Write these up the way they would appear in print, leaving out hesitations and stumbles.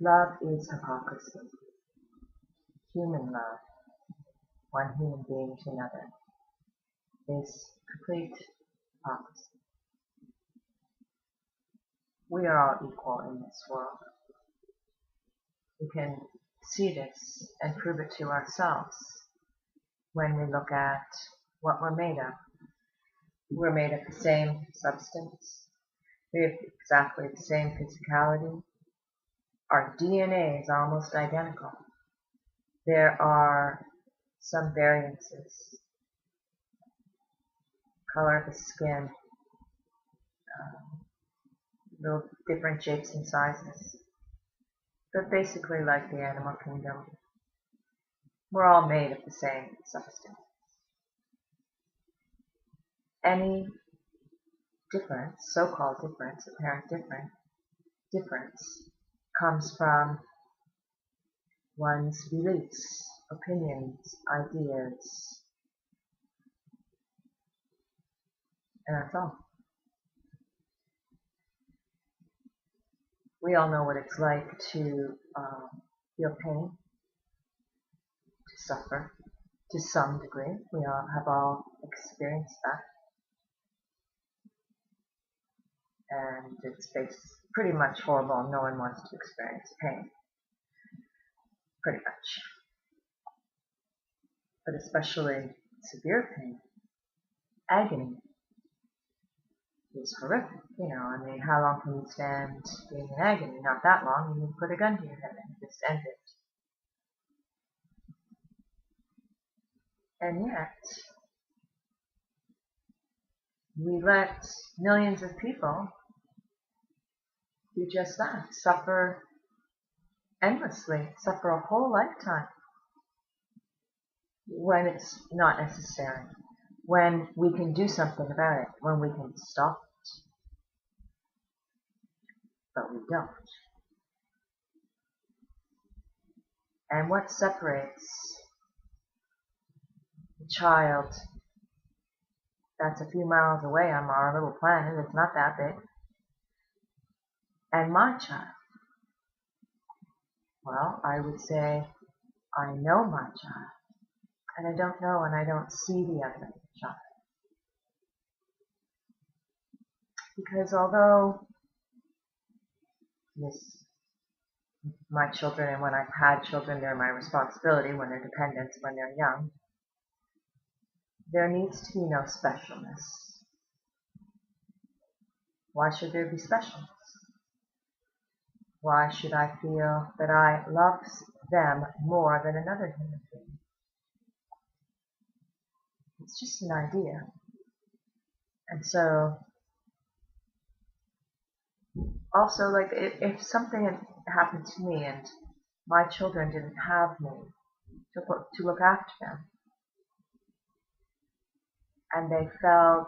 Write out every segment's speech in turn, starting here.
Love is hypocrisy. Human love, one human being to another, is complete hypocrisy. We are all equal in this world. We can see this and prove it to ourselves when we look at what we're made of. We're made of the same substance. We have exactly the same physicality. Our DNA is almost identical. There are some variances. Color of the skin, little different shapes and sizes. But basically like the animal kingdom, we're all made of the same substance. Any difference, so-called difference, apparent difference, comes from one's beliefs, opinions, ideas, and that's all. We all know what it's like to feel pain, to suffer, to some degree. We all have experienced that. And it's pretty much horrible. No one wants to experience pain. Pretty much. But especially severe pain. Agony is horrific. You know, I mean, how long can you stand being in agony? Not that long. You put a gun to your head and just end it. And yet, we let millions of people do just that. Suffer endlessly. Suffer a whole lifetime. When it's not necessary. When we can do something about it. When we can stop it. But we don't. And what separates the child that's a few miles away on our little planet, it's not that big, and my child? Well, I would say I know my child, and I don't know and I don't see the other child. Because although my children, and when I've had children, they're my responsibility when they're dependents, when they're young, there needs to be no specialness. Why should there be specialness? Why should I feel that I love them more than another human being? It's just an idea. And so, also, like, if something had happened to me and my children didn't have me to look after them, and they fell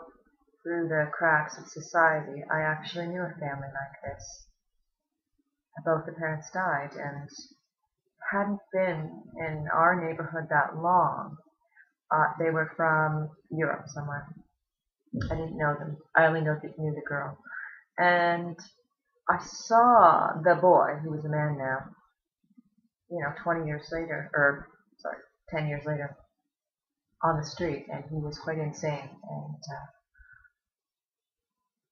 through the cracks of society. I actually knew a family like this. Both the parents died and hadn't been in our neighborhood that long. They were from Europe somewhere. I didn't know them. I only knew the girl. And I saw the boy, who was a man now, 20 years later, 10 years later, on the street, and he was quite insane and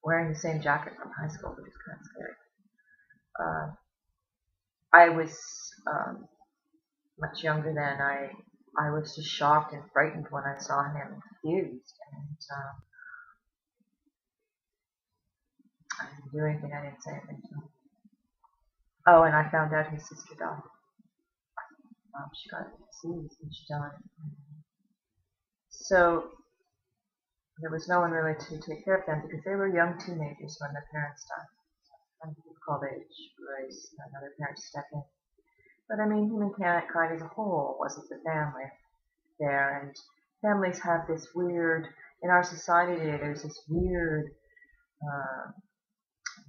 wearing the same jacket from high school, which is kind of scary. I was much younger then. I was just shocked and frightened when I saw him, and confused, and I didn't do anything. I didn't say anything to him. Oh, and I found out his sister died. She got disease and she died. So there was no one really to take care of them because they were young teenagers when their parents died. Some people called age, race, another parent to step in. But I mean, humankind as a whole wasn't the family there, and families have this weird, in our society today, there's this weird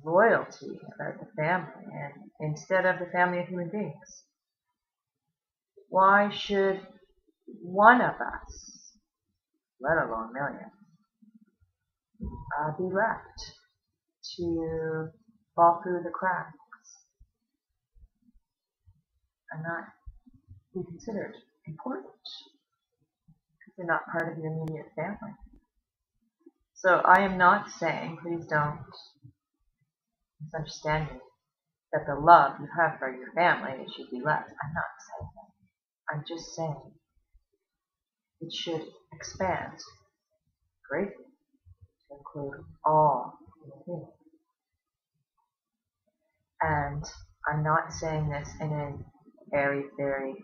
loyalty about the family, and instead of the family of human beings. Why should one of us, let alone millions, be left to fall through the cracks? and not be considered important because they're not part of your immediate family. So I am not saying, please don't misunderstand me, that the love you have for your family should be less. I'm not saying that. I'm just saying it should expand greatly to include all human beings. And I'm not saying this in a very, very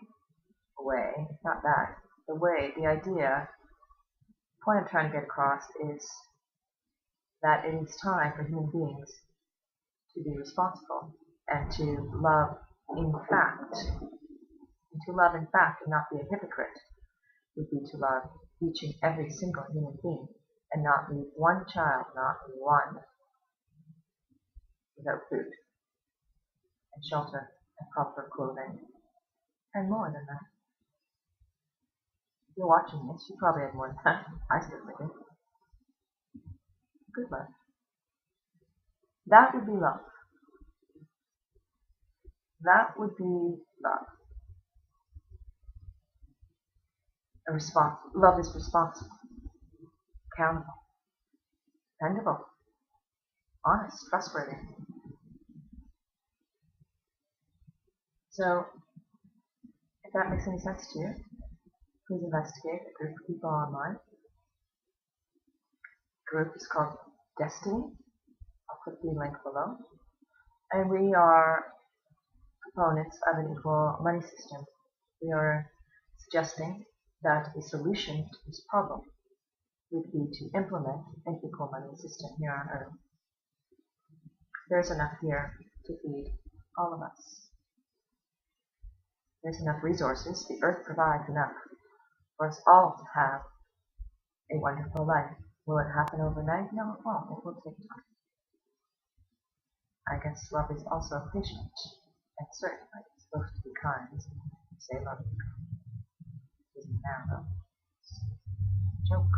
way. It's not that. The idea, the point I'm trying to get across is that it is time for human beings to be responsible and to love in fact. And to love in fact and not be a hypocrite would be to love each and every single human being and not leave one child, not one, without food and shelter and proper clothing and more than that. If you're watching this, you probably have more than that. I certainly do. Good love. That would be love. That would be love. Love is responsible, accountable, dependable, honest, trustworthy. So, if that makes any sense to you, please investigate a group of people online. The group is called Desteni. I'll put the link below. And we are proponents of an equal money system. We are suggesting that the solution to this problem would be to implement an equal money system here on Earth. There's enough here to feed all of us. There's enough resources. The Earth provides enough for us all to have a wonderful life. Will it happen overnight? No, it won't. It will take time. I guess love is also patient and certainly it's supposed to be kind. Say love is kind. It isn't now though. It's a joke.